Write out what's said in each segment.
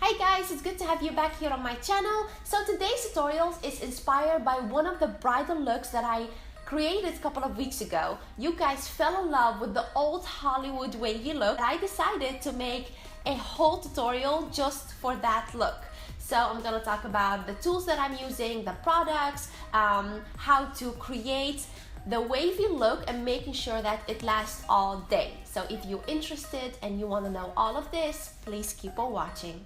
Hi guys, it's good to have you back here on my channel. So today's tutorial is inspired by one of the bridal looks that I created a couple of weeks ago. You guys fell in love with the old Hollywood wavy look. I decided to make a whole tutorial just for that look. So I'm gonna talk about the tools that I'm using, the products, how to create the wavy look and making sure that it lasts all day. So if you're interested and you want to know all of this, please keep on watching.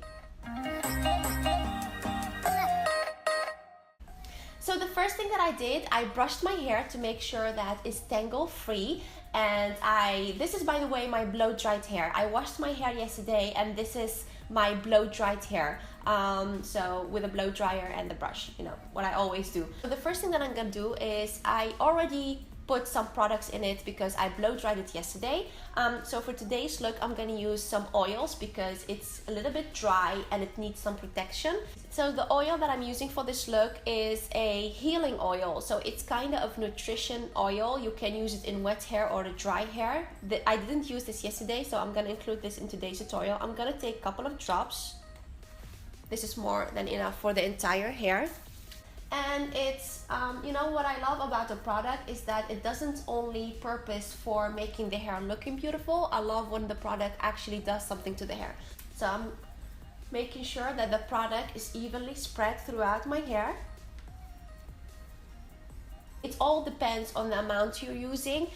So the first thing that I did, I brushed my hair to make sure that it's tangle free, and this is, by the way, my blow dried hair. I washed my hair yesterday and this is my blow dried hair, so with a blow dryer and the brush, you know what I always do. So the first thing that I'm gonna do is I already put some products in it because I blow dried it yesterday. So for today's look I'm gonna use some oils because it's a little bit dry and it needs some protection. So the oil that I'm using for this look is a healing oil, so it's kind of nutrition oil. You can use it in wet hair or the dry hair. I didn't use this yesterday, so I'm gonna include this in today's tutorial. I'm gonna take a couple of drops. This is more than enough for the entire hair. And it's, you know what I love about the product is that it doesn't only purpose for making the hair looking beautiful. I love when the product actually does something to the hair. So I'm making sure that the product is evenly spread throughout my hair. It all depends on the amount you're using,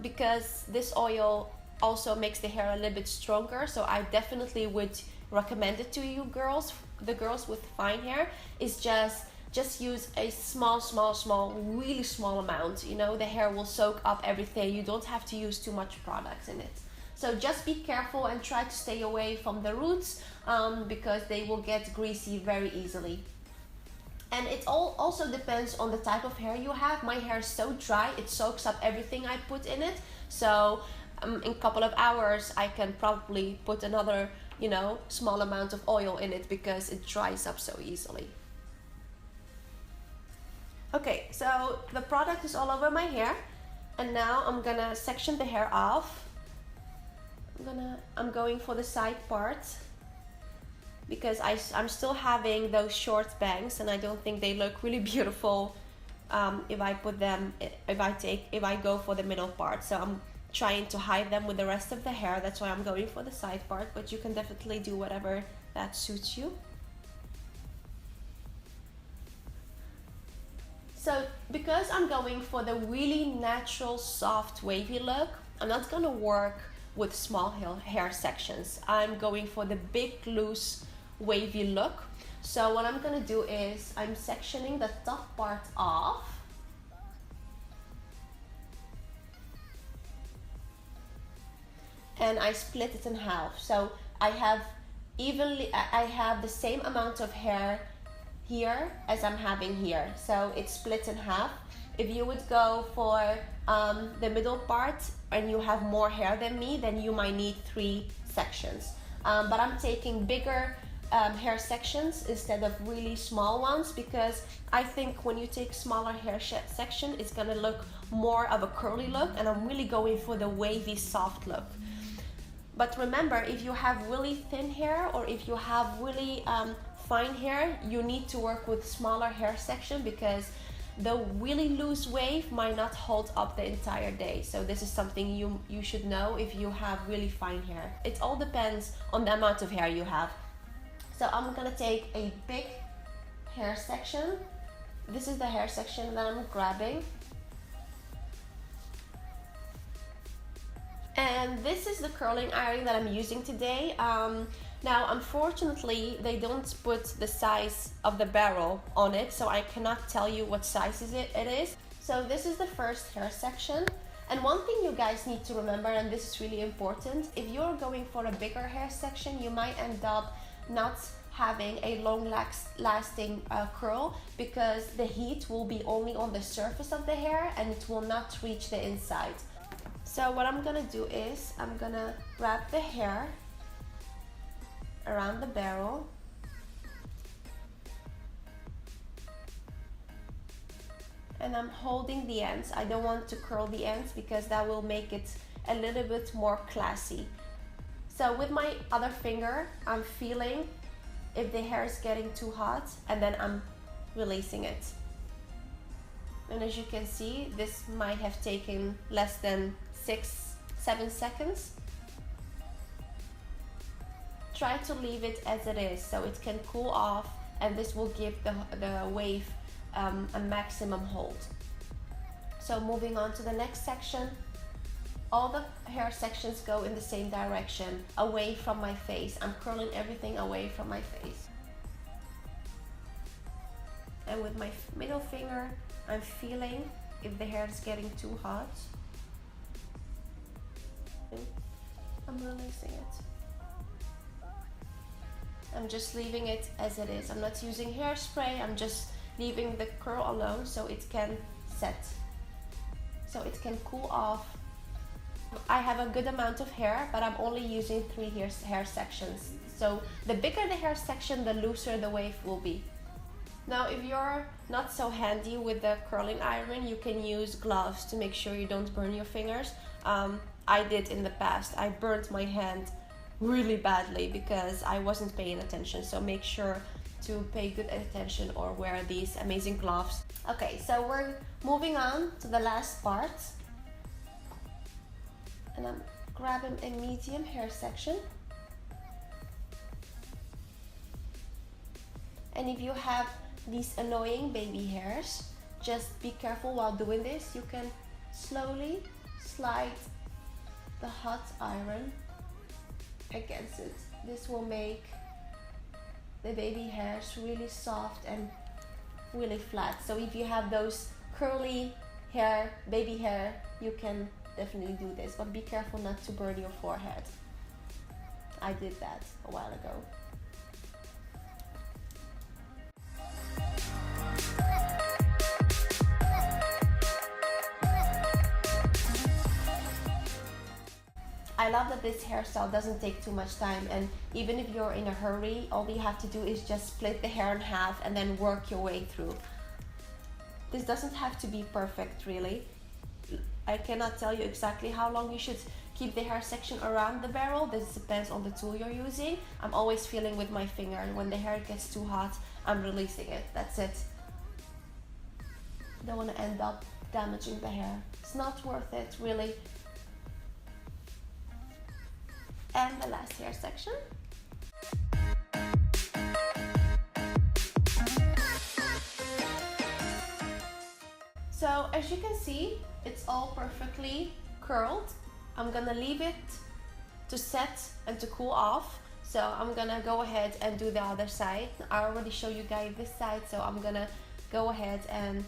because this oil also makes the hair a little bit stronger. So I definitely would recommend it to you girls. The girls with fine hair is just use a small, really small amount. You know, the hair will soak up everything. You don't have to use too much products in it. So just be careful and try to stay away from the roots, because they will get greasy very easily. And it also depends on the type of hair you have. My hair is so dry, it soaks up everything I put in it. So in a couple of hours I can probably put another, you know, small amount of oil in it because it dries up so easily. Okay, so the product is all over my hair, and now I'm gonna section the hair off. I'm going for the side part because I'm still having those short bangs and I don't think they look really beautiful if I go for the middle part. So I'm trying to hide them with the rest of the hair. That's why I'm going for the side part, but you can definitely do whatever that suits you. So because I'm going for the really natural, soft, wavy look, I'm not gonna work with small hair sections. I'm going for the big, loose, wavy look. So what I'm gonna do is I'm sectioning the top part off. And I split it in half. So I have the same amount of hair here as I'm having here, so it's split in half. If you would go for the middle part and you have more hair than me, then you might need 3 sections, but I'm taking bigger hair sections instead of really small ones because I think when you take smaller hair section it's gonna look more of a curly look, and I'm really going for the wavy soft look. But remember, if you have really thin hair or if you have really fine hair, you need to work with smaller hair section because the really loose wave might not hold up the entire day. So this is something you should know if you have really fine hair. It all depends on the amount of hair you have. So I'm gonna take a big hair section. This is the hair section that I'm grabbing. And this is the curling iron that I'm using today. Now, unfortunately, they don't put the size of the barrel on it, so I cannot tell you what size it is. So this is the first hair section. And one thing you guys need to remember, and this is really important, if you're going for a bigger hair section, you might end up not having a long-lasting curl because the heat will be only on the surface of the hair and it will not reach the inside. So what I'm gonna do is I'm gonna wrap the hair around the barrel and I'm holding the ends. I don't want to curl the ends because that will make it a little bit more classy. So with my other finger, I'm feeling if the hair is getting too hot, and then I'm releasing it. And as you can see, this might have taken less than 6-7 seconds. Try to leave it as it is so it can cool off, and this will give the wave a maximum hold. So moving on to the next section, all the hair sections go in the same direction, away from my face. I'm curling everything away from my face. And with my middle finger, I'm feeling if the hair is getting too hot. I'm releasing it. I'm just leaving it as it is. I'm not using hairspray, I'm just leaving the curl alone so it can set, so it can cool off. I have a good amount of hair, but I'm only using 3 hair sections. So the bigger the hair section, the looser the wave will be. Now, if you're not so handy with the curling iron, you can use gloves to make sure you don't burn your fingers. I did in the past. I burnt my hand really badly because I wasn't paying attention. So make sure to pay good attention or wear these amazing gloves. Okay, so we're moving on to the last part. And I'm grabbing a medium hair section. And if you have these annoying baby hairs, just be careful while doing this. You can slowly slide the hot iron against it. This will make the baby hairs really soft and really flat. So if you have those curly hair, baby hair, you can definitely do this, but be careful not to burn your forehead. I did that a while ago. I love that this hairstyle doesn't take too much time, and even if you're in a hurry, all you have to do is just split the hair in half and then work your way through. This doesn't have to be perfect, really. I cannot tell you exactly how long you should keep the hair section around the barrel. This depends on the tool you're using. I'm always feeling with my finger, and when the hair gets too hot, I'm releasing it. That's it. Don't want to end up damaging the hair. It's not worth it, really. And the last hair section. So as you can see, it's all perfectly curled. I'm gonna leave it to set and to cool off. So I'm gonna go ahead and do the other side. I already showed you guys this side, so I'm gonna go ahead and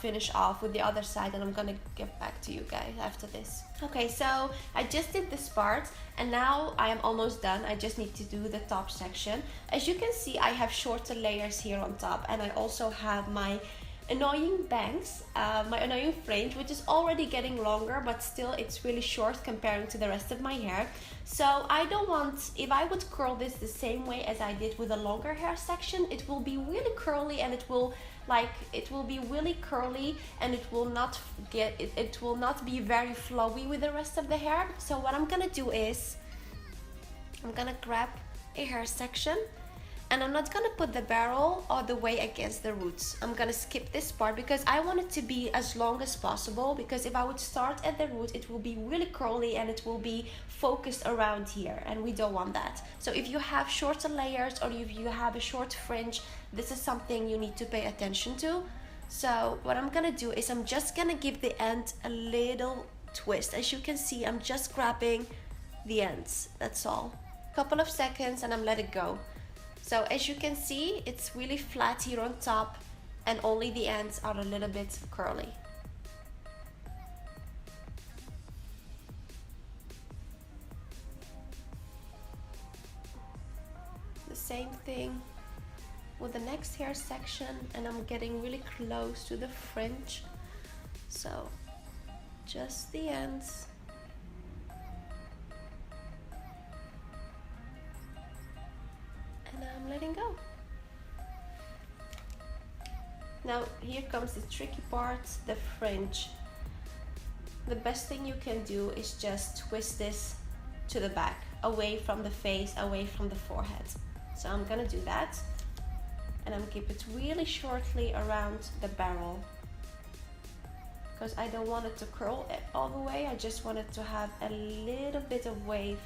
finish off with the other side, and I'm gonna get back to you guys after this. Okay, so I just did this part, and now I am almost done. I just need to do the top section. As you can see, I have shorter layers here on top, and I also have my annoying bangs, my annoying fringe, which is already getting longer, but still it's really short comparing to the rest of my hair. So I don't want, if I would curl this the same way as I did with a longer hair section, it will be really curly, and it will be really curly, and it will not be very flowy with the rest of the hair. So what I'm gonna do is I'm gonna grab a hair section, and I'm not gonna put the barrel all the way against the roots. I'm gonna skip this part because I want it to be as long as possible, because if I would start at the root, it will be really curly and it will be focused around here, and we don't want that. So if you have shorter layers, or if you have a short fringe, this is something you need to pay attention to. So what I'm gonna do is I'm just gonna give the end a little twist. As you can see, I'm just grabbing the ends, that's all. Couple of seconds and I'm let it go. So as you can see, it's really flat here on top, and only the ends are a little bit curly. The same thing with the next hair section, and I'm getting really close to the fringe. So just the ends. And I'm letting go. Now here comes the tricky part, the fringe. The best thing you can do is just twist this to the back, away from the face, away from the forehead. So I'm gonna do that, and I'm keep it really shortly around the barrel, because I don't want it to curl all the way. I just want it to have a little bit of wave,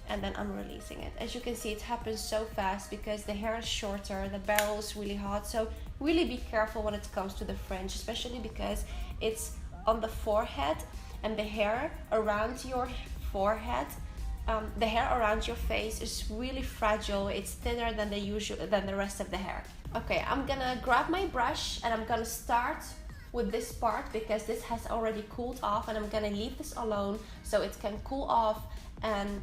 and then I'm releasing it. As you can see, it happens so fast because the hair is shorter, the barrel is really hot, so really be careful when it comes to the fringe, especially because it's on the forehead, and the hair around your forehead, the hair around your face is really fragile. It's thinner than the rest of the hair. Okay, I'm gonna grab my brush and I'm gonna start with this part because this has already cooled off, and I'm gonna leave this alone so it can cool off, and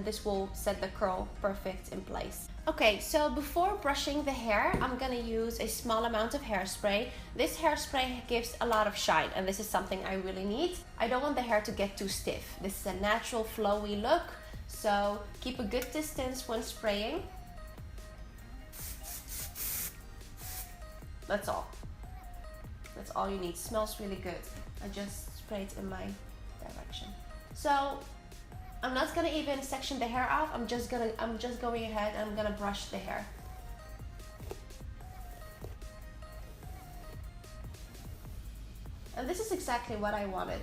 this will set the curl perfect in place. Okay, so before brushing the hair, I'm gonna use a small amount of hairspray. This hairspray gives a lot of shine, and this is something I really need. I don't want the hair to get too stiff. This is a natural flowy look, so keep a good distance when spraying. That's all. That's all you need. Smells really good. I just sprayed in my direction. So I'm not gonna even section the hair off. I'm just going ahead and I'm gonna brush the hair. And this is exactly what I wanted.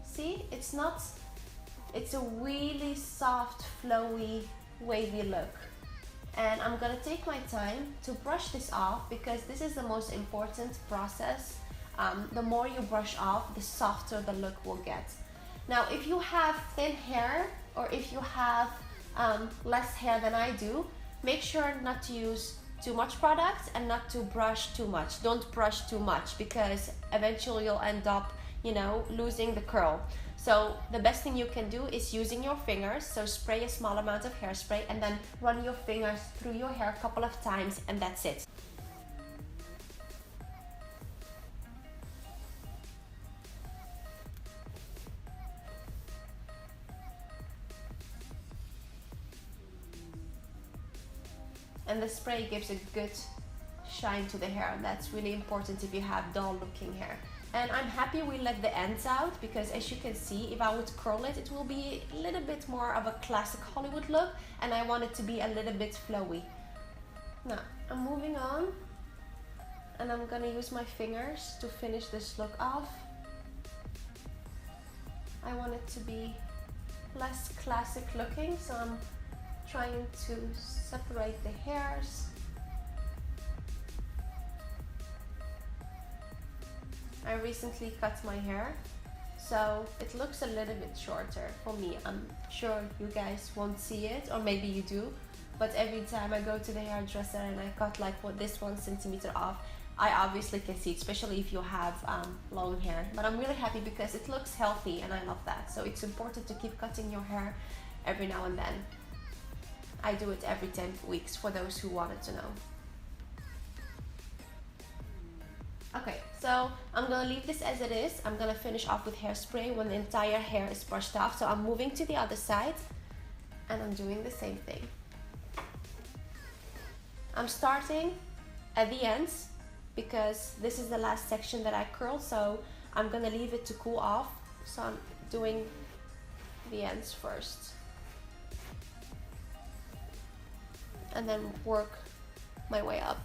See, it's a really soft, flowy, wavy look. And I'm gonna take my time to brush this off because this is the most important process. The more you brush off, the softer the look will get. Now, if you have thin hair, or if you have less hair than I do, make sure not to use too much product and not to brush too much. Don't brush too much because eventually you'll end up, you know, losing the curl. So the best thing you can do is using your fingers. So spray a small amount of hairspray and then run your fingers through your hair a couple of times, and that's it. And the spray gives a good shine to the hair, and that's really important if you have dull looking hair. And I'm happy we let the ends out because, as you can see, if I would curl it, it will be a little bit more of a classic Hollywood look, and I want it to be a little bit flowy. Now, I'm moving on, and I'm gonna use my fingers to finish this look off. I want it to be less classic looking, so I'm trying to separate the hairs. I recently cut my hair, so it looks a little bit shorter for me. I'm sure you guys won't see it, or maybe you do, but every time I go to the hairdresser and I cut like this 1 centimeter off, I obviously can see it, especially if you have long hair. But I'm really happy because it looks healthy and I love that. So it's important to keep cutting your hair every now and then. I do it every 10 weeks for those who wanted to know. Okay, so I'm gonna leave this as it is. I'm gonna finish off with hairspray when the entire hair is brushed off. So I'm moving to the other side and I'm doing the same thing. I'm starting at the ends because this is the last section that I curled, so I'm gonna leave it to cool off. So I'm doing the ends first, and then work my way up.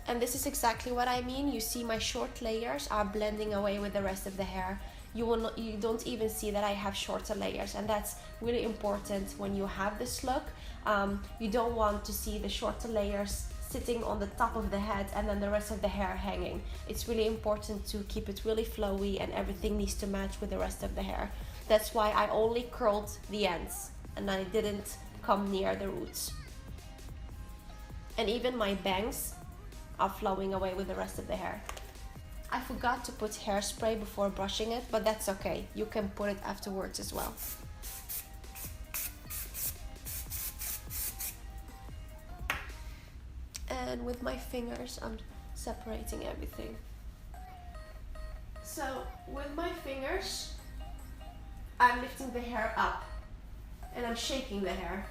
And this is exactly what I mean. You see my short layers are blending away with the rest of the hair. You don't even see that I have shorter layers, and that's really important when you have this look. You don't want to see the shorter layers sitting on the top of the head and then the rest of the hair hanging. It's really important to keep it really flowy, and everything needs to match with the rest of the hair. That's why I only curled the ends and I didn't come near the roots. And even my bangs are flowing away with the rest of the hair. I forgot to put hairspray before brushing it, but that's okay. You can put it afterwards as well. And with my fingers, I'm separating everything. So with my fingers, I'm lifting the hair up and I'm shaking the hair.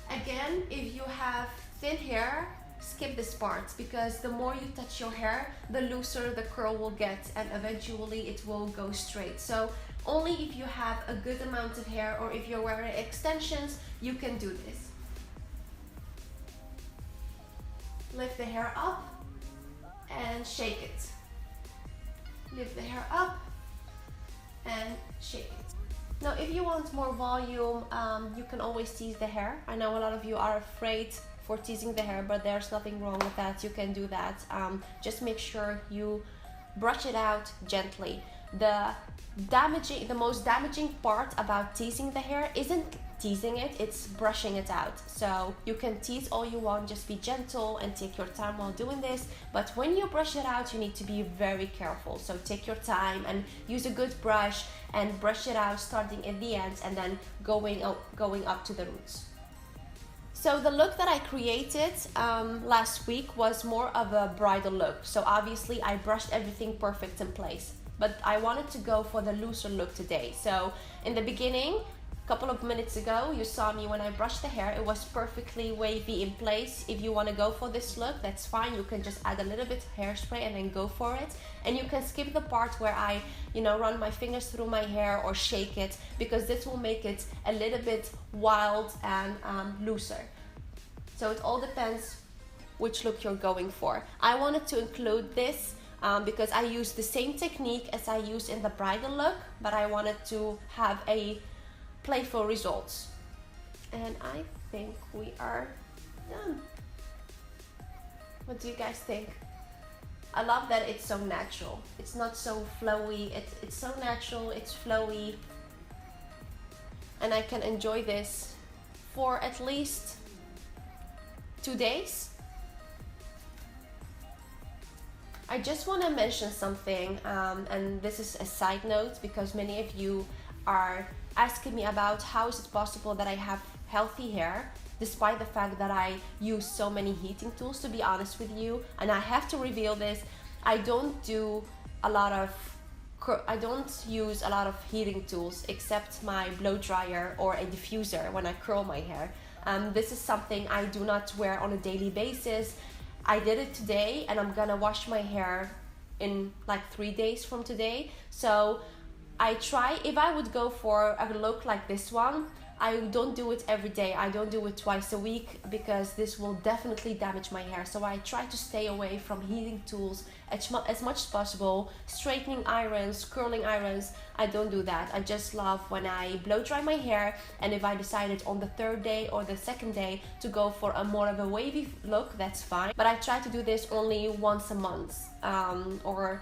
Again, if you have thin hair, skip this part, because the more you touch your hair, the looser the curl will get and eventually it will go straight. So Only if you have a good amount of hair or if you're wearing extensions, you can do this. Lift the hair up and shake it. Lift the hair up and shake it. Now, if you want more volume, you can always tease the hair. I know a lot of you are afraid for teasing the hair, but there's nothing wrong with that. You can do that. Just make sure you brush it out gently. The most damaging part about teasing the hair isn't teasing it, it's brushing it out. So you can tease all you want, just be gentle and take your time while doing this. But when you brush it out, you need to be very careful. So take your time and use a good brush and brush it out, starting at the ends and then going up to the roots. So the look that I created last week was more of a bridal look. So obviously I brushed everything perfect in place, but I wanted to go for the looser look today. So in the beginning, a couple of minutes ago, you saw me when I brushed the hair. It was perfectly wavy in place. If you want to go for this look, that's fine. You can just add a little bit of hairspray and then go for it. And you can skip the part where I, run my fingers through my hair or shake it, because this will make it a little bit wild and looser. So it all depends which look you're going for. I wanted to include this because I used the same technique as I used in the bridal look, but I wanted to have a playful results. And I think we are done. What do you guys think? I love that it's so natural. It's not so flowy. It's so natural, it's flowy. And I can enjoy this for at least 2 days. I just want to mention something, and this is a side note, because many of you are asking me about how is it possible that I have healthy hair despite the fact that I use so many heating tools. To be honest with you, and I have to reveal this, I don't use a lot of heating tools except my blow dryer or a diffuser when I curl my hair. This is something I do not wear on a daily basis. I did it today and I'm gonna wash my hair in like 3 days from today. So I try, if I would go for a look like this one, I don't do it every day. I don't do it twice a week because this will definitely damage my hair. So I try to stay away from heating tools as much as possible. Straightening irons, curling irons, I don't do that. I just love when I blow dry my hair, and if I decided on the 3rd day or the 2nd day to go for a more of a wavy look, that's fine. But I try to do this only once a month, or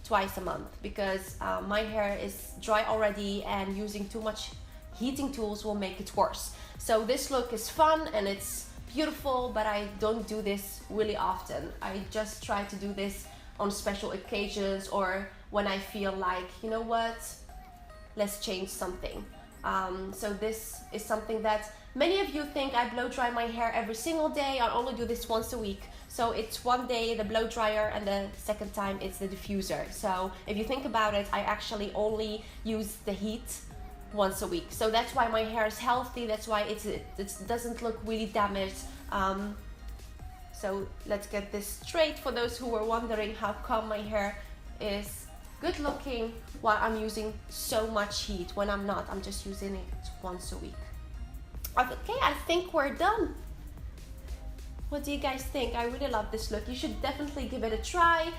twice a month, because my hair is dry already and using too much heating tools will make it worse. So this look is fun and it's beautiful, but I don't do this really often. I just try to do this on special occasions or when I feel like, you know what, let's change something. So this is something that many of you think I blow dry my hair every single day. I only do this once a week. So it's 1 day the blow dryer and the 2nd time it's the diffuser. So if you think about it, I actually only use the heat once a week. So that's why my hair is healthy. That's why it doesn't look really damaged. So let's get this straight for those who were wondering how come my hair is good looking while I'm using so much heat, when I'm not. I'm just using it once a week. Okay, I think we're done. What do you guys think? I really love this look. You should definitely give it a try.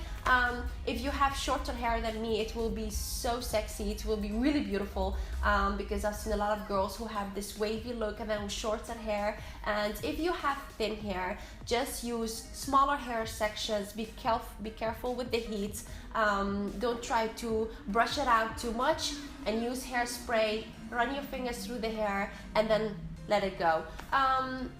If you have shorter hair than me, it will be so sexy. It will be really beautiful, because I've seen a lot of girls who have this wavy look and then shorter hair. And if you have thin hair, just use smaller hair sections. Be careful with the heat. Don't try to brush it out too much, and use hairspray. Run your fingers through the hair and then let it go.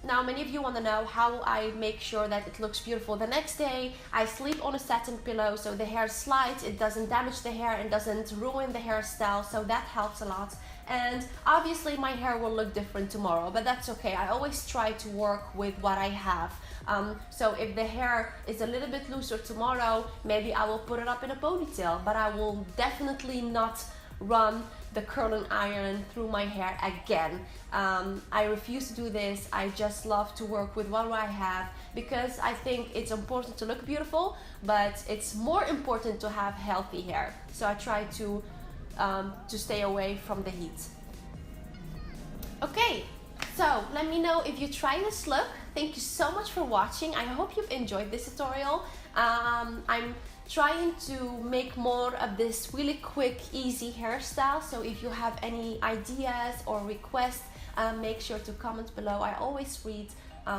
Now many of you want to know how I make sure that it looks beautiful the next day. I sleep on a satin pillow so the hair slides, it doesn't damage the hair and doesn't ruin the hairstyle, so that helps a lot. And obviously my hair will look different tomorrow, but that's okay. I always try to work with what I have. So if the hair is a little bit looser tomorrow, maybe I will put it up in a ponytail, but I will definitely not run the curling iron through my hair again. I refuse to do this. I just love to work with what I have, because I think it's important to look beautiful, but it's more important to have healthy hair. So I try to stay away from the heat. Okay, so let me know if you try this look. Thank you so much for watching. I hope you've enjoyed this tutorial. I'm trying to make more of this really quick, easy hairstyle. So if you have any ideas or requests, make sure to comment below. I always read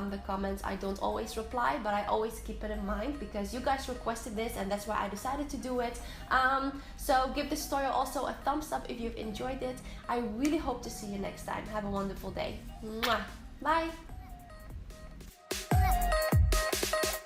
the comments. I don't always reply, but I always keep it in mind because you guys requested this, and that's why I decided to do it. So give this tutorial also a thumbs up if you've enjoyed it. I really hope to see you next time. Have a wonderful day. Mwah. Bye.